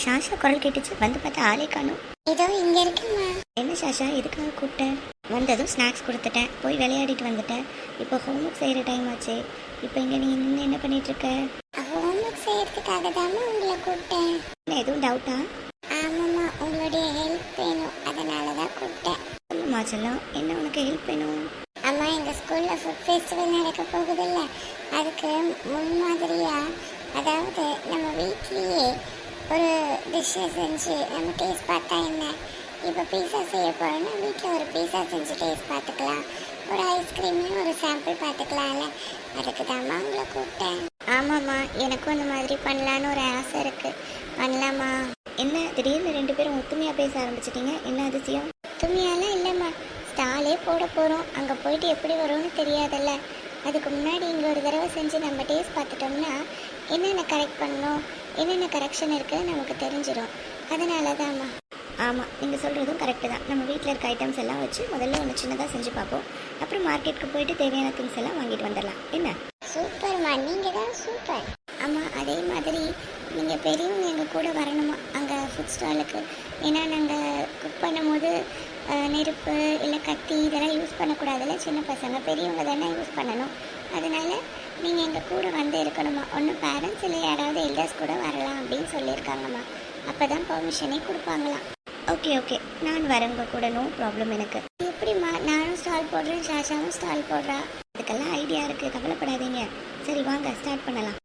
ஷாஷா குரல் கேட்டுச்சு, வந்து பார்த்தா ஆளே காணும். ஏதோ இங்க இருக்குமா. என்ன ஷாஷா, எதுக்காக கூப்பிட்டேன்? வந்ததும் ஸ்நாக்ஸ் கொடுத்துட்டேன், போய் விளையாடிட்டு வந்துட்டேன். இப்போ ஹோம்ஒர்க் செய்கிற டைம் ஆச்சு. இப்போ இங்கே நீ நின்று என்ன பண்ணிட்டு இருக்க? ஹோம்ஒர்க் செய்யறதுக்காக தாம்மா உங்களை கூப்பிட்டேன். என்ன எதுவும் டவுட்டா? ஆமாம்மா, உங்களுடைய ஹெல்ப் வேணும், அதனால தான் கூப்பிட்டேன். சொல்லுமா செல்லம், என்ன உனக்கு ஹெல்ப் வேணும்? அம்மா, எங்கள் ஸ்கூலில் ஃபுட் ஃபெஸ்டிவல் நடக்க போகுதில்ல, அதுக்கு முன்மாதிரியா, அதாவது நம்ம வீட்லேயே ஒரு டிஷ்ஷை செஞ்சு நம்ம டேஸ்ட் பார்த்தா என்ன. இப்போ பீஸா செய்ய போகிறோன்னா வீட்டில் ஒரு பீஸா செஞ்சு டேஸ்ட் பார்த்துக்கலாம், ஒரு ஐஸ்கிரீம்லையும் ஒரு சாம்பிள் பார்த்துக்கலாம்ல. அதுக்கு தாம்மா உங்களை கூப்பிட்டேன். ஆமாம்மா, எனக்கும் அந்த மாதிரி பண்ணலான்னு ஒரு ஆசை இருக்குது. பண்ணலாமா? என்ன திடீர்னு ரெண்டு பேரும் ஒத்துமையாக பேச ஆரம்பிச்சிட்டீங்க, என்ன அதிசயம்? ஒத்துமையாலாம் இல்லைம்மா, ஸ்டாலே போட போகிறோம். அங்கே போயிட்டு எப்படி வரும்னு தெரியாதல்ல. அதுக்கு முன்னாடி இங்கே ஒரு தடவை செஞ்சு நம்ம டேஸ்ட் பார்த்துட்டோம்னா என்னென்ன கரெக்ட் பண்ணணும், என்னென்ன கரெக்ஷன் இருக்குது நமக்கு தெரிஞ்சிடும். அதனால தான்மா. ஆமாம், நீங்கள் சொல்கிறதும் கரெக்டு தான். நம்ம வீட்டில் இருக்க ஐட்டம்ஸ் எல்லாம் வச்சு முதல்ல ஒன்று சின்னதாக செஞ்சு பார்ப்போம். அப்புறம் மார்க்கெட்டுக்கு போயிட்டு தேவையான திங்ஸ் எல்லாம் வாங்கிட்டு வந்துடலாம். என்ன? சூப்பர்மா, நீங்கள் தான் சூப்பர். ஆமாம், அதே மாதிரி நீங்கள் பெரியவங்க எங்கள் கூட வரணுமா அங்கே ஃபுட் ஸ்டாலுக்கு. ஏன்னா நாங்கள் குக் பண்ணும்போது நெருப்பு இல்லை கத்தி இதெல்லாம் யூஸ் பண்ணக்கூடாதுல்ல. சின்ன பசங்க, பெரியவங்க தானே யூஸ் பண்ணணும். அதனால் நீங்கள் எங்கள் கூட வந்து இருக்கணுமா. ஒன்றும் பேரண்ட்ஸ் இல்லை யாராவது எல்டர்ஸ் கூட வரலாம் அப்படின்னு சொல்லியிருக்காங்கம்மா. அப்போ தான் பெர்மிஷனே கொடுப்பாங்களாம். ஓகே ஓகே, நான் வரேங்க கூட, நோ ப்ராப்ளம் எனக்கு. எப்படிம்மா, நானும் ஸ்டால் போடுறேன், ஷாஷாவும் ஸ்டால் போடுறா. அதுக்கெல்லாம் ஐடியா இருக்குது, கவலைப்படாதீங்க. சரி வாங்க, ஸ்டார்ட் பண்ணலாம்.